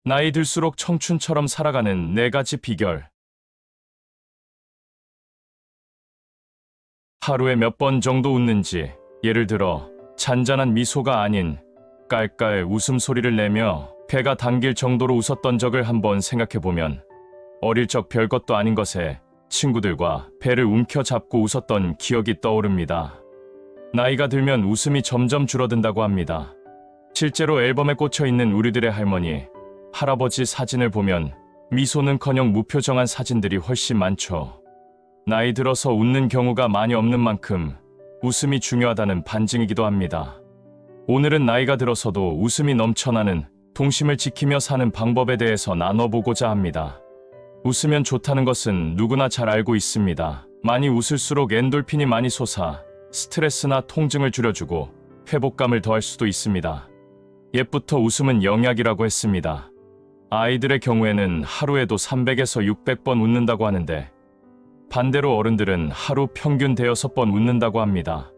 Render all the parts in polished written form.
나이 들수록 청춘처럼 살아가는 4가지 비결. 하루에 몇 번 정도 웃는지, 예를 들어 잔잔한 미소가 아닌 깔깔 웃음소리를 내며 배가 당길 정도로 웃었던 적을 한번 생각해보면 어릴 적 별것도 아닌 것에 친구들과 배를 움켜잡고 웃었던 기억이 떠오릅니다. 나이가 들면 웃음이 점점 줄어든다고 합니다. 실제로 앨범에 꽂혀있는 우리들의 할머니, 할아버지 사진을 보면 미소는커녕 무표정한 사진들이 훨씬 많죠. 나이 들어서 웃는 경우가 많이 없는 만큼 웃음이 중요하다는 반증이기도 합니다. 오늘은 나이가 들어서도 웃음이 넘쳐나는 동심을 지키며 사는 방법에 대해서 나눠보고자 합니다. 웃으면 좋다는 것은 누구나 잘 알고 있습니다. 많이 웃을수록 엔돌핀이 많이 솟아 스트레스나 통증을 줄여주고 회복감을 더할 수도 있습니다. 옛부터 웃음은 영약이라고 했습니다. 아이들의 경우에는 하루에도 300에서 600번 웃는다고 하는데, 반대로 어른들은 하루 평균 대여섯 번 웃는다고 합니다.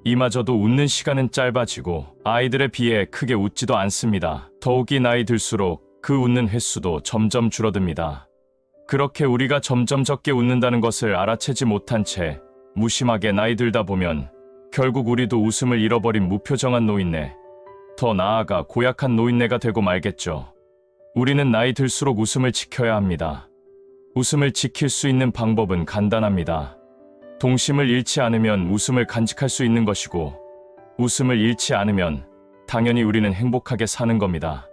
이마저도 웃는 시간은 짧아지고 아이들에 비해 크게 웃지도 않습니다. 더욱이 나이 들수록 그 웃는 횟수도 점점 줄어듭니다. 그렇게 우리가 점점 적게 웃는다는 것을 알아채지 못한 채 무심하게 나이 들다 보면 결국 우리도 웃음을 잃어버린 무표정한 노인네, 더 나아가 고약한 노인네가 되고 말겠죠. 우리는 나이 들수록 웃음을 지켜야 합니다. 웃음을 지킬 수 있는 방법은 간단합니다. 동심을 잃지 않으면 웃음을 간직할 수 있는 것이고, 웃음을 잃지 않으면 당연히 우리는 행복하게 사는 겁니다.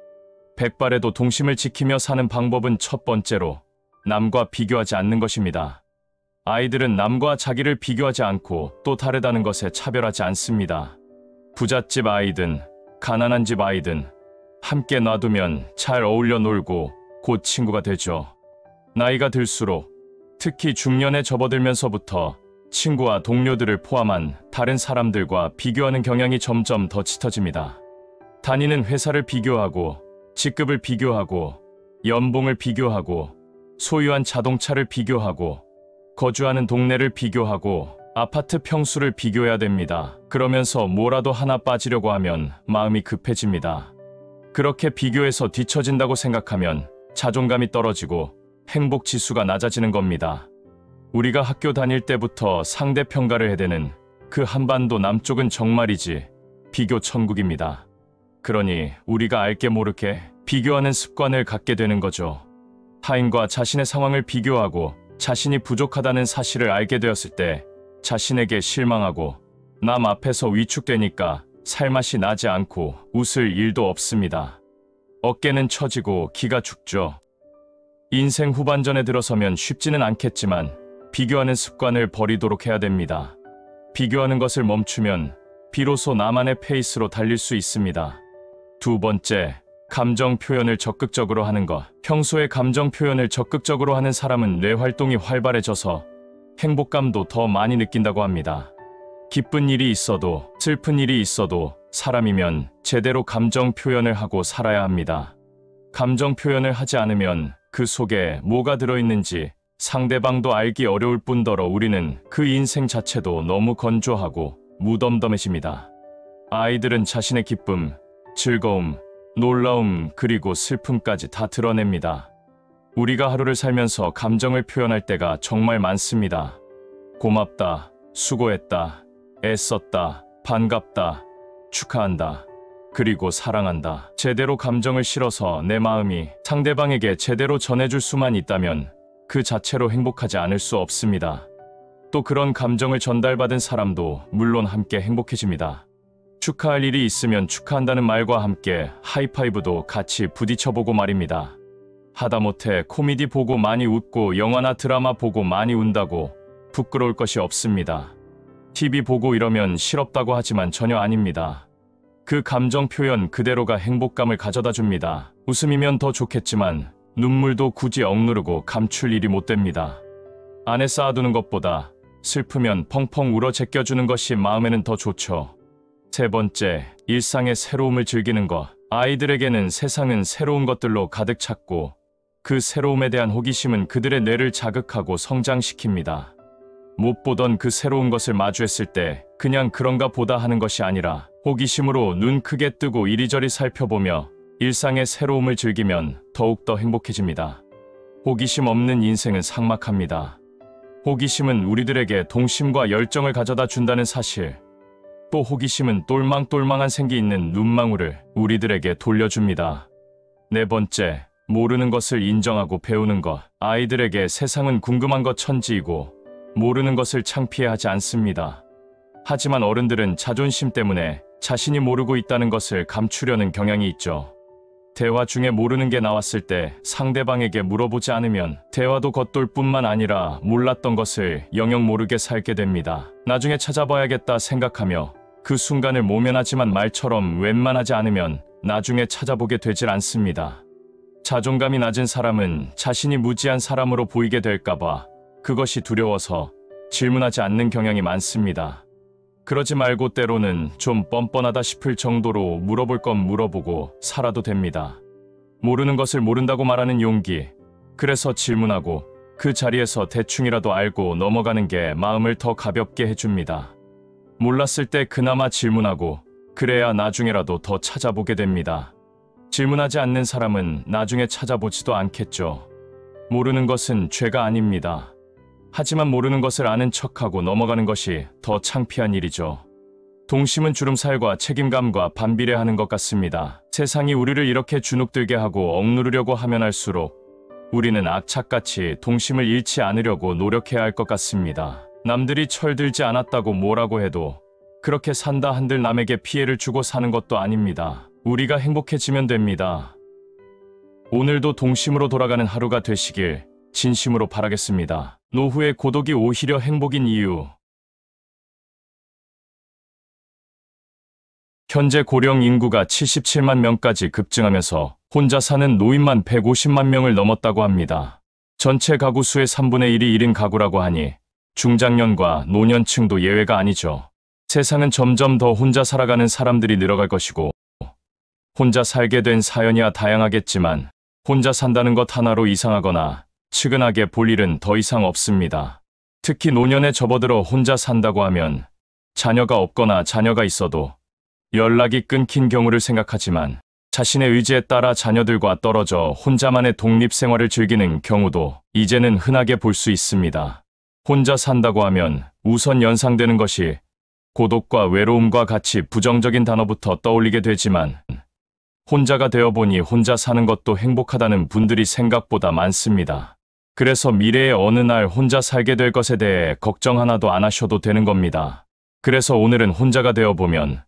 백발에도 동심을 지키며 사는 방법은 첫 번째로 남과 비교하지 않는 것입니다. 아이들은 남과 자기를 비교하지 않고 또 다르다는 것에 차별하지 않습니다. 부잣집 아이든 가난한 집 아이든 함께 놔두면 잘 어울려 놀고 곧 친구가 되죠. 나이가 들수록, 특히 중년에 접어들면서부터 친구와 동료들을 포함한 다른 사람들과 비교하는 경향이 점점 더 짙어집니다. 다니는 회사를 비교하고, 직급을 비교하고, 연봉을 비교하고, 소유한 자동차를 비교하고, 거주하는 동네를 비교하고, 아파트 평수를 비교해야 됩니다. 그러면서 뭐라도 하나 빠지려고 하면 마음이 급해집니다. 그렇게 비교해서 뒤처진다고 생각하면 자존감이 떨어지고 행복 지수가 낮아지는 겁니다. 우리가 학교 다닐 때부터 상대 평가를 해대는 그 한반도 남쪽은 정말이지 비교 천국입니다. 그러니 우리가 알게 모르게 비교하는 습관을 갖게 되는 거죠. 타인과 자신의 상황을 비교하고 자신이 부족하다는 사실을 알게 되었을 때 자신에게 실망하고 남 앞에서 위축되니까 살맛이 나지 않고 웃을 일도 없습니다. 어깨는 처지고 기가 죽죠. 인생 후반전에 들어서면 쉽지는 않겠지만 비교하는 습관을 버리도록 해야 됩니다. 비교하는 것을 멈추면 비로소 나만의 페이스로 달릴 수 있습니다. 두 번째, 감정 표현을 적극적으로 하는 것. 평소에 감정 표현을 적극적으로 하는 사람은 뇌 활동이 활발해져서 행복감도 더 많이 느낀다고 합니다. 기쁜 일이 있어도 슬픈 일이 있어도 사람이면 제대로 감정 표현을 하고 살아야 합니다. 감정 표현을 하지 않으면 그 속에 뭐가 들어있는지 상대방도 알기 어려울 뿐더러 우리는 그 인생 자체도 너무 건조하고 무덤덤해집니다. 아이들은 자신의 기쁨, 즐거움, 놀라움 그리고 슬픔까지 다 드러냅니다. 우리가 하루를 살면서 감정을 표현할 때가 정말 많습니다. 고맙다, 수고했다, 애썼다, 반갑다, 축하한다, 그리고 사랑한다. 제대로 감정을 실어서 내 마음이 상대방에게 제대로 전해줄 수만 있다면 그 자체로 행복하지 않을 수 없습니다. 또 그런 감정을 전달받은 사람도 물론 함께 행복해집니다. 축하할 일이 있으면 축하한다는 말과 함께 하이파이브도 같이 부딪혀보고 말입니다. 하다못해 코미디 보고 많이 웃고 영화나 드라마 보고 많이 운다고 부끄러울 것이 없습니다. TV 보고 이러면 실없다고 하지만 전혀 아닙니다. 그 감정 표현 그대로가 행복감을 가져다 줍니다. 웃음이면 더 좋겠지만 눈물도 굳이 억누르고 감출 일이 못 됩니다. 안에 쌓아두는 것보다 슬프면 펑펑 울어 제껴주는 것이 마음에는 더 좋죠. 세 번째, 일상의 새로움을 즐기는 것. 아이들에게는 세상은 새로운 것들로 가득 찼고 그 새로움에 대한 호기심은 그들의 뇌를 자극하고 성장시킵니다. 못 보던 그 새로운 것을 마주했을 때 그냥 그런가 보다 하는 것이 아니라 호기심으로 눈 크게 뜨고 이리저리 살펴보며 일상의 새로움을 즐기면 더욱더 행복해집니다. 호기심 없는 인생은 삭막합니다. 호기심은 우리들에게 동심과 열정을 가져다 준다는 사실, 또 호기심은 똘망똘망한 생기 있는 눈망울을 우리들에게 돌려줍니다. 네 번째, 모르는 것을 인정하고 배우는 것. 아이들에게 세상은 궁금한 것 천지이고 모르는 것을 창피해하지 않습니다. 하지만 어른들은 자존심 때문에 자신이 모르고 있다는 것을 감추려는 경향이 있죠. 대화 중에 모르는 게 나왔을 때 상대방에게 물어보지 않으면 대화도 겉돌 뿐만 아니라 몰랐던 것을 영영 모르게 살게 됩니다. 나중에 찾아봐야겠다 생각하며 그 순간을 모면하지만 말처럼 웬만하지 않으면 나중에 찾아보게 되질 않습니다. 자존감이 낮은 사람은 자신이 무지한 사람으로 보이게 될까봐 그것이 두려워서 질문하지 않는 경향이 많습니다. 그러지 말고 때로는 좀 뻔뻔하다 싶을 정도로 물어볼 건 물어보고 살아도 됩니다. 모르는 것을 모른다고 말하는 용기, 그래서 질문하고 그 자리에서 대충이라도 알고 넘어가는 게 마음을 더 가볍게 해줍니다. 몰랐을 때 그나마 질문하고 그래야 나중에라도 더 찾아보게 됩니다. 질문하지 않는 사람은 나중에 찾아보지도 않겠죠. 모르는 것은 죄가 아닙니다. 하지만 모르는 것을 아는 척하고 넘어가는 것이 더 창피한 일이죠. 동심은 주름살과 책임감과 반비례하는 것 같습니다. 세상이 우리를 이렇게 주눅들게 하고 억누르려고 하면 할수록 우리는 악착같이 동심을 잃지 않으려고 노력해야 할 것 같습니다. 남들이 철들지 않았다고 뭐라고 해도 그렇게 산다 한들 남에게 피해를 주고 사는 것도 아닙니다. 우리가 행복해지면 됩니다. 오늘도 동심으로 돌아가는 하루가 되시길 진심으로 바라겠습니다. 노후의 고독이 오히려 행복인 이유. 현재 고령 인구가 77만 명까지 급증하면서 혼자 사는 노인만 150만 명을 넘었다고 합니다. 전체 가구 수의 3분의 1이 1인 가구라고 하니 중장년과 노년층도 예외가 아니죠. 세상은 점점 더 혼자 살아가는 사람들이 늘어갈 것이고 혼자 살게 된 사연이야 다양하겠지만 혼자 산다는 것 하나로 이상하거나 측은하게 볼 일은 더 이상 없습니다. 특히 노년에 접어들어 혼자 산다고 하면 자녀가 없거나 자녀가 있어도 연락이 끊긴 경우를 생각하지만 자신의 의지에 따라 자녀들과 떨어져 혼자만의 독립생활을 즐기는 경우도 이제는 흔하게 볼 수 있습니다. 혼자 산다고 하면 우선 연상되는 것이 고독과 외로움과 같이 부정적인 단어부터 떠올리게 되지만 혼자가 되어보니 혼자 사는 것도 행복하다는 분들이 생각보다 많습니다. 그래서 미래의 어느 날 혼자 살게 될 것에 대해 걱정 하나도 안 하셔도 되는 겁니다. 그래서 오늘은 혼자가 되어보면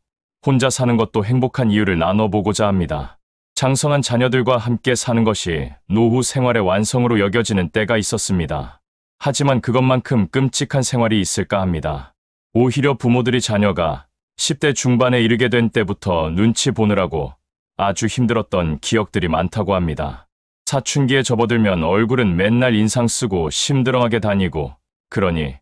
혼자 사는 것도 행복한 이유를 나눠보고자 합니다. 장성한 자녀들과 함께 사는 것이 노후 생활의 완성으로 여겨지는 때가 있었습니다. 하지만 그것만큼 끔찍한 생활이 있을까 합니다. 오히려 부모들이 자녀가 10대 중반에 이르게 된 때부터 눈치 보느라고 아주 힘들었던 기억들이 많다고 합니다. 사춘기에 접어들면 얼굴은 맨날 인상 쓰고 심드렁하게 다니고 그러니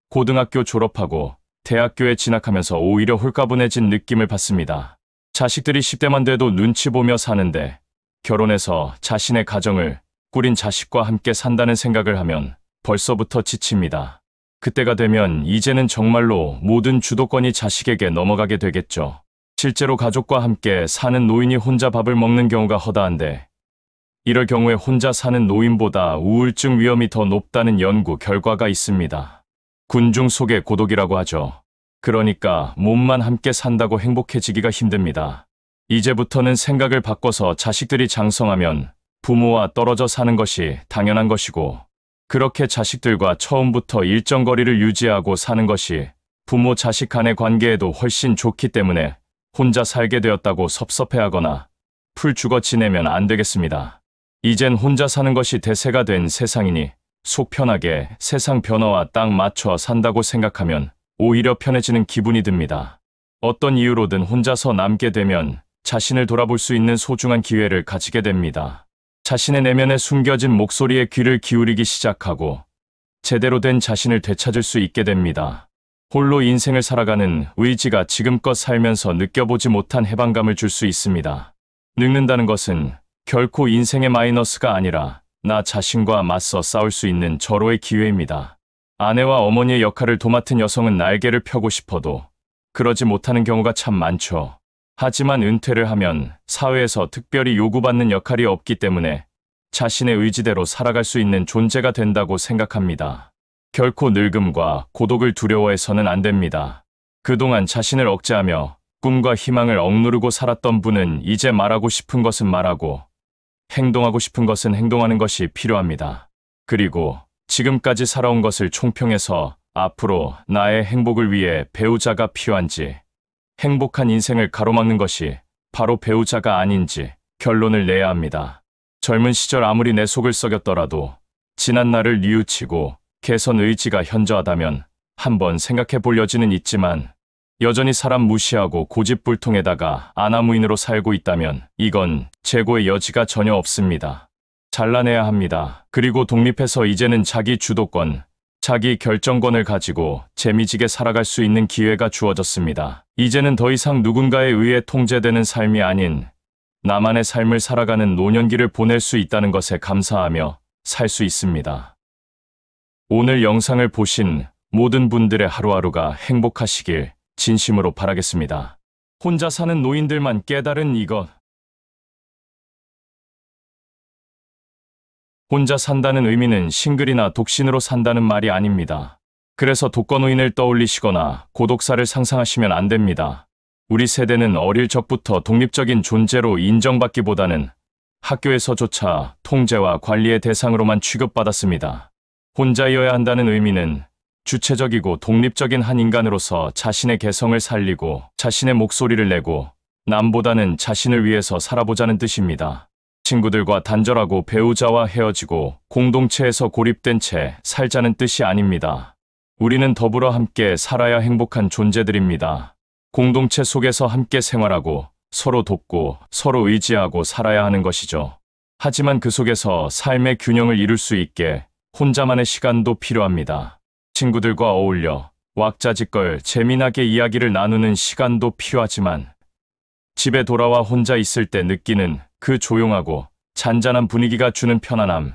고등학교 졸업하고 대학교에 진학하면서 오히려 홀가분해진 느낌을 받습니다. 자식들이 10대만 돼도 눈치 보며 사는데 결혼해서 자신의 가정을 꾸린 자식과 함께 산다는 생각을 하면 벌써부터 지칩니다. 그때가 되면 이제는 정말로 모든 주도권이 자식에게 넘어가게 되겠죠. 실제로 가족과 함께 사는 노인이 혼자 밥을 먹는 경우가 허다한데 이럴 경우에 혼자 사는 노인보다 우울증 위험이 더 높다는 연구 결과가 있습니다. 군중 속의 고독이라고 하죠. 그러니까 몸만 함께 산다고 행복해지기가 힘듭니다. 이제부터는 생각을 바꿔서 자식들이 장성하면 부모와 떨어져 사는 것이 당연한 것이고 그렇게 자식들과 처음부터 일정 거리를 유지하고 사는 것이 부모 자식 간의 관계에도 훨씬 좋기 때문에 혼자 살게 되었다고 섭섭해하거나 풀 죽어 지내면 안 되겠습니다. 이젠 혼자 사는 것이 대세가 된 세상이니 속 편하게 세상 변화와 딱 맞춰 산다고 생각하면 오히려 편해지는 기분이 듭니다. 어떤 이유로든 혼자서 남게 되면 자신을 돌아볼 수 있는 소중한 기회를 가지게 됩니다. 자신의 내면에 숨겨진 목소리에 귀를 기울이기 시작하고 제대로 된 자신을 되찾을 수 있게 됩니다. 홀로 인생을 살아가는 의지가 지금껏 살면서 느껴보지 못한 해방감을 줄 수 있습니다. 늙는다는 것은 결코 인생의 마이너스가 아니라 나 자신과 맞서 싸울 수 있는 절호의 기회입니다. 아내와 어머니의 역할을 도맡은 여성은 날개를 펴고 싶어도 그러지 못하는 경우가 참 많죠. 하지만 은퇴를 하면 사회에서 특별히 요구받는 역할이 없기 때문에 자신의 의지대로 살아갈 수 있는 존재가 된다고 생각합니다. 결코 늙음과 고독을 두려워해서는 안 됩니다. 그동안 자신을 억제하며 꿈과 희망을 억누르고 살았던 분은 이제 말하고 싶은 것은 말하고 행동하고 싶은 것은 행동하는 것이 필요합니다. 그리고 지금까지 살아온 것을 총평해서 앞으로 나의 행복을 위해 배우자가 필요한지, 행복한 인생을 가로막는 것이 바로 배우자가 아닌지 결론을 내야 합니다. 젊은 시절 아무리 내 속을 썩였더라도 지난 날을 뉘우치고 개선 의지가 현저하다면 한번 생각해 볼 여지는 있지만 여전히 사람 무시하고 고집불통에다가 아나무인으로 살고 있다면 이건 재고의 여지가 전혀 없습니다. 잘라내야 합니다. 그리고 독립해서 이제는 자기 주도권, 자기 결정권을 가지고 재미지게 살아갈 수 있는 기회가 주어졌습니다. 이제는 더 이상 누군가에 의해 통제되는 삶이 아닌 나만의 삶을 살아가는 노년기를 보낼 수 있다는 것에 감사하며 살 수 있습니다. 오늘 영상을 보신 모든 분들의 하루하루가 행복하시길 진심으로 바라겠습니다. 혼자 사는 노인들만 깨달은 이것. 혼자 산다는 의미는 싱글이나 독신으로 산다는 말이 아닙니다. 그래서 독거노인을 떠올리시거나 고독사를 상상하시면 안 됩니다. 우리 세대는 어릴 적부터 독립적인 존재로 인정받기보다는 학교에서조차 통제와 관리의 대상으로만 취급받았습니다. 혼자여야 한다는 의미는 주체적이고 독립적인 한 인간으로서 자신의 개성을 살리고 자신의 목소리를 내고 남보다는 자신을 위해서 살아보자는 뜻입니다. 친구들과 단절하고 배우자와 헤어지고 공동체에서 고립된 채 살자는 뜻이 아닙니다. 우리는 더불어 함께 살아야 행복한 존재들입니다. 공동체 속에서 함께 생활하고 서로 돕고 서로 의지하고 살아야 하는 것이죠. 하지만 그 속에서 삶의 균형을 이룰 수 있게 혼자만의 시간도 필요합니다. 친구들과 어울려 왁자지껄 재미나게 이야기를 나누는 시간도 필요하지만 집에 돌아와 혼자 있을 때 느끼는 그 조용하고 잔잔한 분위기가 주는 편안함,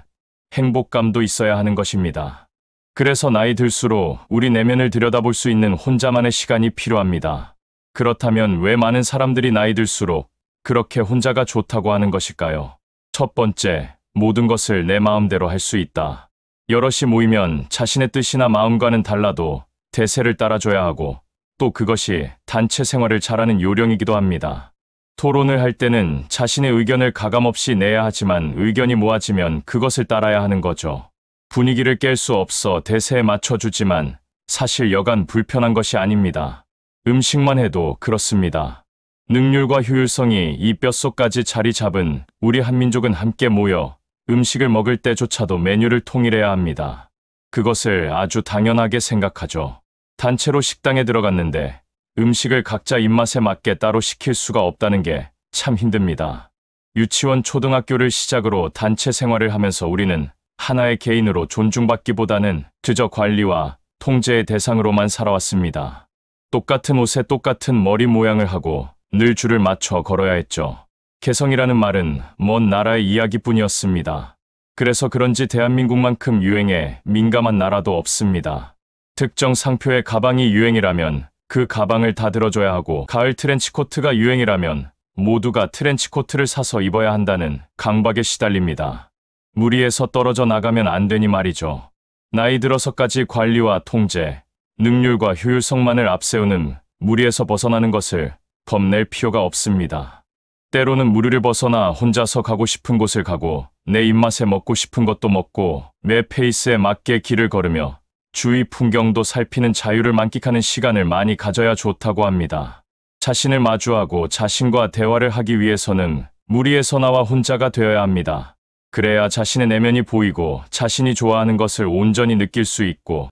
행복감도 있어야 하는 것입니다. 그래서 나이 들수록 우리 내면을 들여다볼 수 있는 혼자만의 시간이 필요합니다. 그렇다면 왜 많은 사람들이 나이 들수록 그렇게 혼자가 좋다고 하는 것일까요? 첫 번째, 모든 것을 내 마음대로 할 수 있다. 여럿이 모이면 자신의 뜻이나 마음과는 달라도 대세를 따라줘야 하고 또 그것이 단체 생활을 잘하는 요령이기도 합니다. 토론을 할 때는 자신의 의견을 가감없이 내야 하지만 의견이 모아지면 그것을 따라야 하는 거죠. 분위기를 깰 수 없어 대세에 맞춰주지만 사실 여간 불편한 것이 아닙니다. 음식만 해도 그렇습니다. 능률과 효율성이 이 뼛속까지 자리 잡은 우리 한민족은 함께 모여 음식을 먹을 때조차도 메뉴를 통일해야 합니다. 그것을 아주 당연하게 생각하죠. 단체로 식당에 들어갔는데 음식을 각자 입맛에 맞게 따로 시킬 수가 없다는 게 참 힘듭니다. 유치원, 초등학교를 시작으로 단체 생활을 하면서 우리는 하나의 개인으로 존중받기보다는 그저 관리와 통제의 대상으로만 살아왔습니다. 똑같은 옷에 똑같은 머리 모양을 하고 늘 줄을 맞춰 걸어야 했죠. 개성이라는 말은 먼 나라의 이야기뿐이었습니다. 그래서 그런지 대한민국만큼 유행에 민감한 나라도 없습니다. 특정 상표의 가방이 유행이라면 그 가방을 다 들어줘야 하고 가을 트렌치코트가 유행이라면 모두가 트렌치코트를 사서 입어야 한다는 강박에 시달립니다. 무리해서 떨어져 나가면 안 되니 말이죠. 나이 들어서까지 관리와 통제, 능률과 효율성만을 앞세우는 무리에서 벗어나는 것을 겁낼 필요가 없습니다. 때로는 무리를 벗어나 혼자서 가고 싶은 곳을 가고 내 입맛에 먹고 싶은 것도 먹고 내 페이스에 맞게 길을 걸으며 주위 풍경도 살피는 자유를 만끽하는 시간을 많이 가져야 좋다고 합니다. 자신을 마주하고 자신과 대화를 하기 위해서는 무리에서 나와 혼자가 되어야 합니다. 그래야 자신의 내면이 보이고 자신이 좋아하는 것을 온전히 느낄 수 있고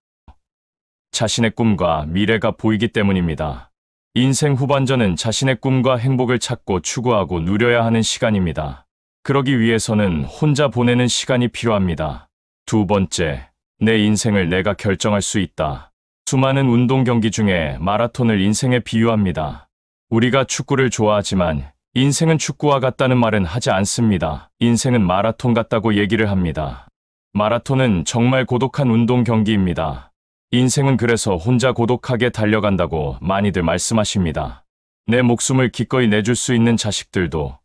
자신의 꿈과 미래가 보이기 때문입니다. 인생 후반전은 자신의 꿈과 행복을 찾고 추구하고 누려야 하는 시간입니다. 그러기 위해서는 혼자 보내는 시간이 필요합니다. 두 번째, 내 인생을 내가 결정할 수 있다. 수많은 운동 경기 중에 마라톤을 인생에 비유합니다. 우리가 축구를 좋아하지만 인생은 축구와 같다는 말은 하지 않습니다. 인생은 마라톤 같다고 얘기를 합니다. 마라톤은 정말 고독한 운동 경기입니다. 인생은 그래서 혼자 고독하게 달려간다고 많이들 말씀하십니다. 내 목숨을 기꺼이 내줄 수 있는 자식들도,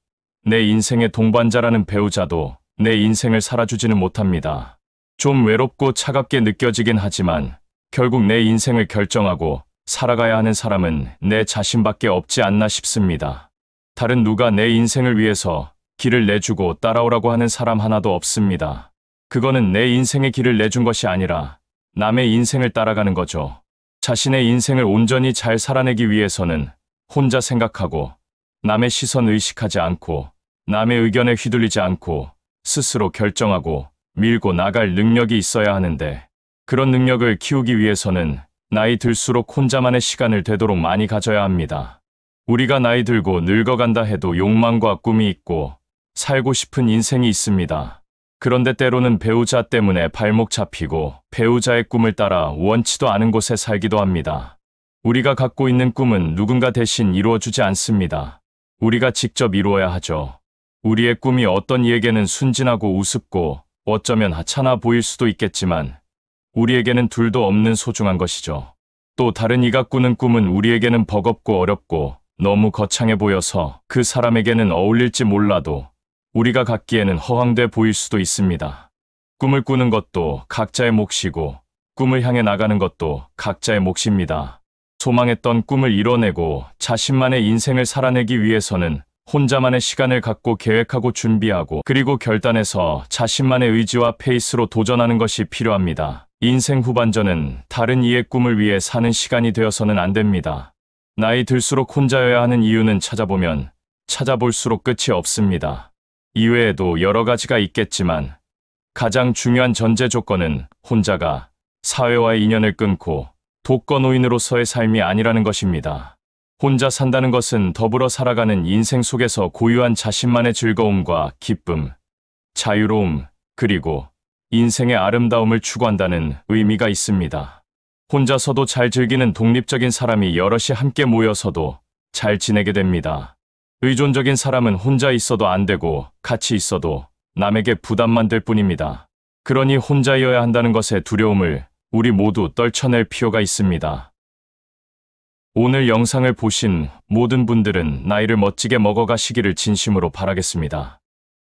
내 인생의 동반자라는 배우자도 내 인생을 살아주지는 못합니다. 좀 외롭고 차갑게 느껴지긴 하지만 결국 내 인생을 결정하고 살아가야 하는 사람은 내 자신밖에 없지 않나 싶습니다. 다른 누가 내 인생을 위해서 길을 내주고 따라오라고 하는 사람 하나도 없습니다. 그거는 내 인생의 길을 내준 것이 아니라 남의 인생을 따라가는 거죠. 자신의 인생을 온전히 잘 살아내기 위해서는 혼자 생각하고 남의 시선 의식하지 않고 남의 의견에 휘둘리지 않고 스스로 결정하고 밀고 나갈 능력이 있어야 하는데, 그런 능력을 키우기 위해서는 나이 들수록 혼자만의 시간을 되도록 많이 가져야 합니다. 우리가 나이 들고 늙어간다 해도 욕망과 꿈이 있고 살고 싶은 인생이 있습니다. 그런데 때로는 배우자 때문에 발목 잡히고 배우자의 꿈을 따라 원치도 않은 곳에 살기도 합니다. 우리가 갖고 있는 꿈은 누군가 대신 이루어주지 않습니다. 우리가 직접 이루어야 하죠. 우리의 꿈이 어떤 이에게는 순진하고 우습고 어쩌면 하찮아 보일 수도 있겠지만 우리에게는 둘도 없는 소중한 것이죠. 또 다른 이가 꾸는 꿈은 우리에게는 버겁고 어렵고 너무 거창해 보여서 그 사람에게는 어울릴지 몰라도 우리가 갖기에는 허황돼 보일 수도 있습니다. 꿈을 꾸는 것도 각자의 몫이고 꿈을 향해 나가는 것도 각자의 몫입니다. 소망했던 꿈을 이뤄내고 자신만의 인생을 살아내기 위해서는 혼자만의 시간을 갖고 계획하고 준비하고 그리고 결단해서 자신만의 의지와 페이스로 도전하는 것이 필요합니다. 인생 후반전은 다른 이의 꿈을 위해 사는 시간이 되어서는 안 됩니다. 나이 들수록 혼자여야 하는 이유는 찾아보면 찾아볼수록 끝이 없습니다. 이외에도 여러 가지가 있겠지만 가장 중요한 전제 조건은 혼자가 사회와의 인연을 끊고 독거노인으로서의 삶이 아니라는 것입니다. 혼자 산다는 것은 더불어 살아가는 인생 속에서 고유한 자신만의 즐거움과 기쁨, 자유로움, 그리고 인생의 아름다움을 추구한다는 의미가 있습니다. 혼자서도 잘 즐기는 독립적인 사람이 여럿이 함께 모여서도 잘 지내게 됩니다. 의존적인 사람은 혼자 있어도 안 되고 같이 있어도 남에게 부담만 될 뿐입니다. 그러니 혼자여야 한다는 것의 두려움을 우리 모두 떨쳐낼 필요가 있습니다. 오늘 영상을 보신 모든 분들은 나이를 멋지게 먹어가시기를 진심으로 바라겠습니다.